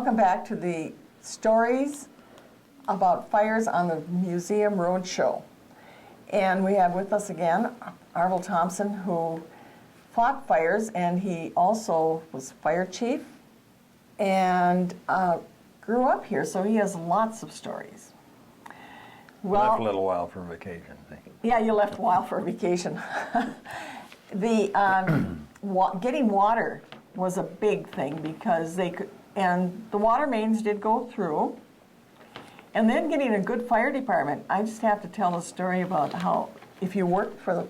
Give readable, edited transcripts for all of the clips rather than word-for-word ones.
Welcome back to the stories about fires on the Museum Roadshow. And we have with us again Arvel Thompson, who fought fires, and he also was fire chief and grew up here, so he has lots of stories. Well, left a little while for vacation. Yeah, you left a while for vacation. Getting water was a big thing because they could, and the water mains did go through. And then getting a good fire department. I just have to tell a story about how if you worked for the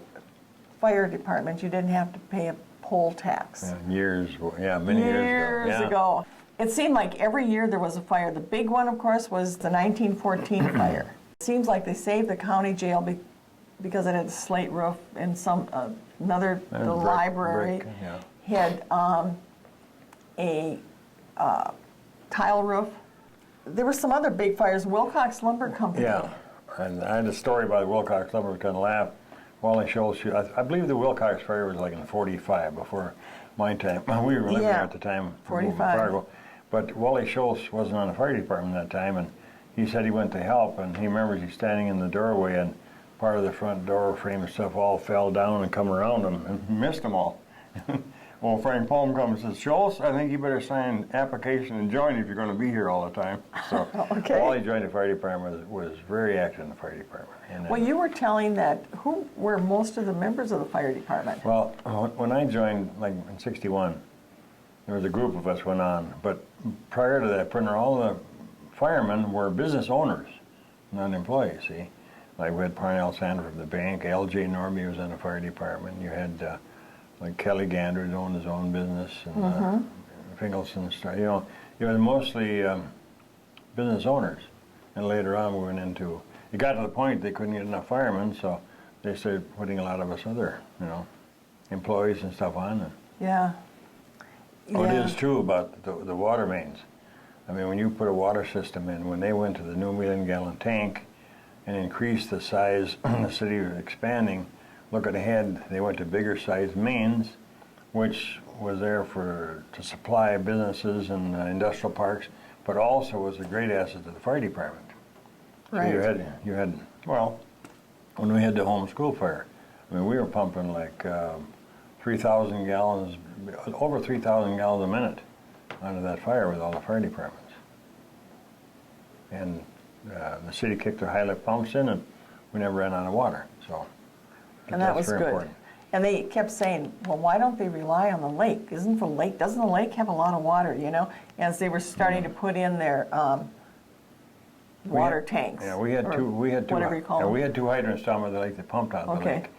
fire department, you didn't have to pay a poll tax. Many years ago. It seemed like every year there was a fire. The big one, of course, was the 1914 fire. It seems like they saved the county jail because it had a slate roof, and the library had a tile roof. There were some other big fires. Wilcox Lumber Company. Yeah, and I had a story about Wilcox Lumber. Kind of laugh. Wally Schultz. I believe the Wilcox fire was like in '45, before my time. We were living there at the time. 45. But Wally Schultz wasn't on the fire department at that time, and he said he went to help, and he remembers he's standing in the doorway, and part of the front door frame and stuff all fell down and come around him, and missed them all. Well, Frank Palm comes and says, Schultz, I think you better sign an application and join if you're going to be here all the time. So while he joined the fire department, was very active in the fire department. And well, you were telling that, who were most of the members of the fire department? Well, when I joined, like in '61, there was a group of us went on. But prior to that, all the firemen were business owners, not employees, see? Like we had Parnell Sander from the bank, L.J. Norby was in the fire department. You had like Kelly Gander who owned his own business, and Finkelson started. You had mostly business owners. And later on we went into, it got to the point they couldn't get enough firemen, so they started putting a lot of us other, employees and stuff on. And yeah. It is true about the water mains. I mean, when you put a water system in, when they went to the new million-gallon tank and increased the size, the city was expanding, looking ahead, they went to bigger sized mains, which was there to supply businesses and industrial parks, but also was a great asset to the fire department. Right. So you had, when we had the home school fire, I mean, we were pumping like 3,000 gallons, over 3,000 gallons a minute onto that fire with all the fire departments. And the city kicked their high-lift pumps in, and we never ran out of water. So, and that was good. Important. And they kept saying, well, why don't they rely on the lake? Doesn't the lake have a lot of water, As they were starting to put in their water tanks. Yeah, we had two. Whatever you call them. We had two hydrants down by the lake that pumped out the lake,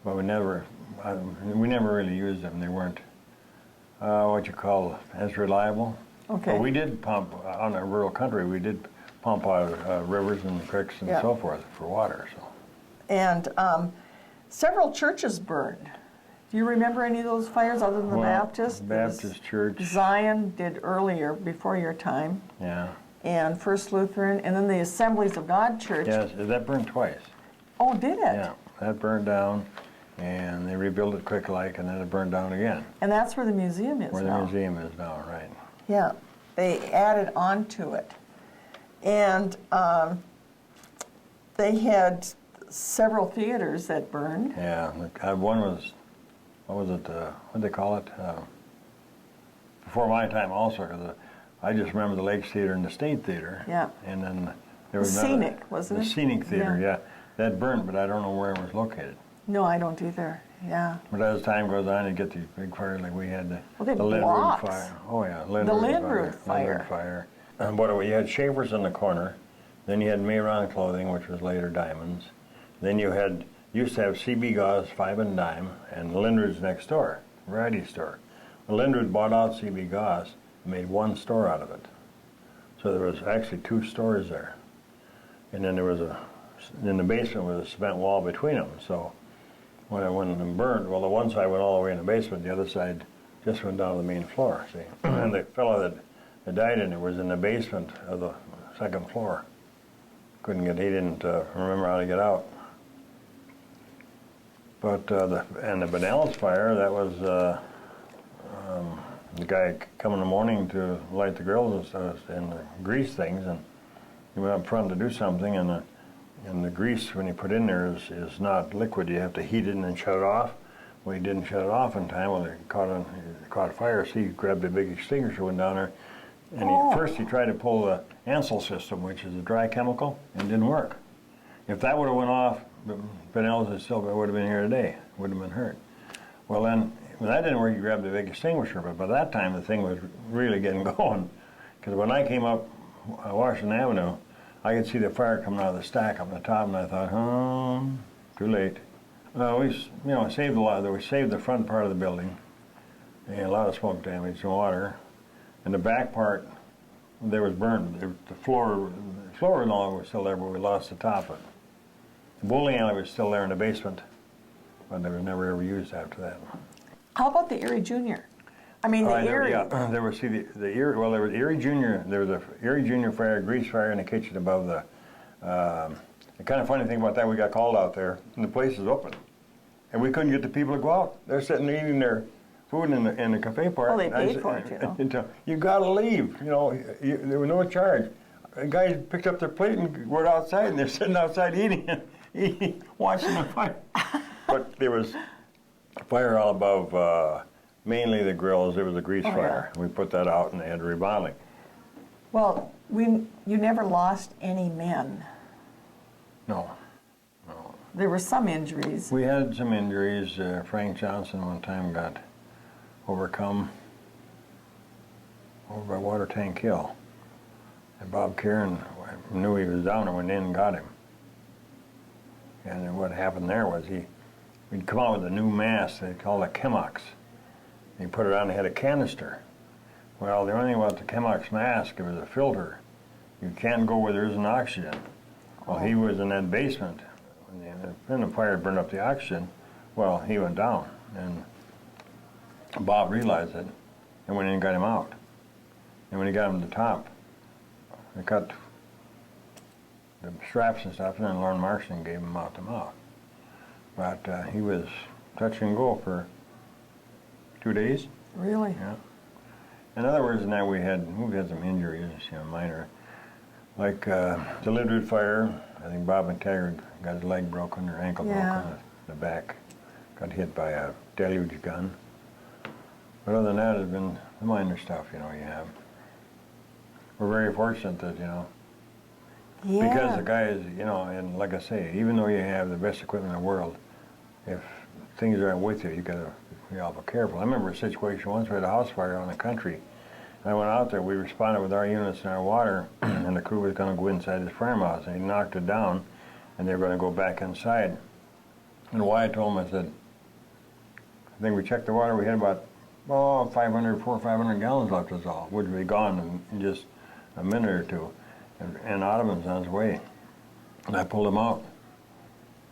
but we never really used them. They weren't as reliable. Okay. But we did pump on a rural country. We did pump out rivers and creeks and so forth for water. So. And several churches burned. Do you remember any of those fires other than the Baptist? Baptist Church. Zion did earlier, before your time. Yeah. And First Lutheran, and then the Assemblies of God Church. Yes, that burned twice. Oh, did it? Yeah, that burned down, and they rebuilt it quick like, and then it burned down again. And that's where the museum is now. Where the museum is now, right. Yeah, they added on to it. And they had several theaters that burned. Yeah, one was, what did they call it? Before my time also, because I just remember the Lakes Theater and the State Theater. Yeah. And then there was Scenic, wasn't it? The Scenic Theater, yeah. That burned, but I don't know where it was located. No, I don't either, yeah. But as time goes on, you get these big fires like we had the Lindrood fire. Oh yeah, Lindrood fire. And you had Schaefer's in the corner, then you had Mayron Clothing, which was later Diamonds. Then you used to have CB Gauze, 5 and dime, and Lindrood's next door, variety store. Well, Lindrood bought out CB Gauze and made one store out of it. So there was actually 2 stores there. And then there was in the basement was a cement wall between them. So when it went and burned, well, the one side went all the way in the basement, the other side just went down to the main floor, see. And the fellow that died in it was in the basement of the 2nd floor. He didn't remember how to get out. But the Benells fire, that was The guy come in the morning to light the grills and stuff and grease things, and he went up front to do something, and the grease when you put in there is not liquid. You have to heat it and then shut it off. Well, he didn't shut it off in time. Well, it caught fire. So he grabbed a big extinguisher, went down there, and first he tried to pull the Ansel system, which is a dry chemical, and it didn't work. If that would have went off, Benells would have been here today. Wouldn't have been hurt. Well, then when that didn't work, he grabbed a big extinguisher. But by that time, the thing was really getting going, because when I came up Washington Avenue, I could see the fire coming out of the stack up on the top, and I thought, too late. We saved a lot. We saved the front part of the building, and a lot of smoke damage and water. And the back part, there was burnt. The floor no longer was still there, but we lost the top of it. The bowling alley was still there in the basement, but it was never ever used after that. How about the Erie Junior? I mean, the Erie. There was the Erie. Well, there was Erie Junior. There was a Erie Junior fire, grease fire in the kitchen above the. The kind of funny thing about that, we got called out there, and the place is open, and we couldn't get the people to go out. They're sitting there eating their food in the cafe part. Well, they paid for it, you know. You got to leave. There was no charge. The guys picked up their plate and were outside, and they're sitting outside eating, watching the fire. But there was fire all above. Mainly the grills. There was a grease fire. Yeah. We put that out, and they had remodeling. Well, you never lost any men. No. There were some injuries. We had some injuries. Frank Johnson one time got overcome over by Water Tank Hill. And Bob Kieran knew he was down and went in and got him. And then what happened there was we'd come out with a new mask they called a Chemox. He put it on, he had a canister. Well, the only thing about the Chemox mask, it was a filter. You can't go where there isn't oxygen. Well, he was in that basement. When the fire burned up the oxygen, well, he went down. And Bob realized it and went in and got him out. And when he got him to the top, they cut the straps and stuff, and then Lauren Marston gave him mouth to mouth. But he was touch and go for 2 days. Really? Yeah. In other words, now we had some injuries, minor. Like the Lidwood fire, I think Bob McTaggart got his leg broken or ankle broken. The back got hit by a deluge gun. But other than that, it's been the minor stuff, you have. We're very fortunate that, because the guys, and like I say, even though you have the best equipment in the world, if things aren't with you, you got to be awful careful. I remember a situation once, we had a house fire on the country. I went out there, we responded with our units and our water, and the crew was going to go inside this farmhouse, and he knocked it down, and they were going to go back inside. And Wyatt told him, I said, I think we checked the water, we had about 400 or 500 gallons left us all, which would be gone in just a minute or two. And Ottoman's on his way. And I pulled him out.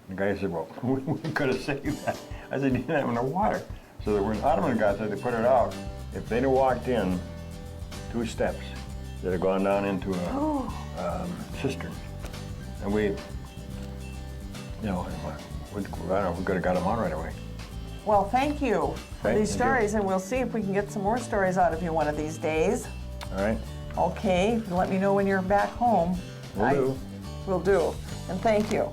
The guy said, well, we could have saved that. I said, you didn't have enough water. So that when Ottoman got there, they put it out. If they'd have walked in 2 steps, they'd have gone down into a cistern. And we could have got them out right away. Well, thank you for these stories, and we'll see if we can get some more stories out of you one of these days. All right. Okay, let me know when you're back home. Will do. Will do. And thank you.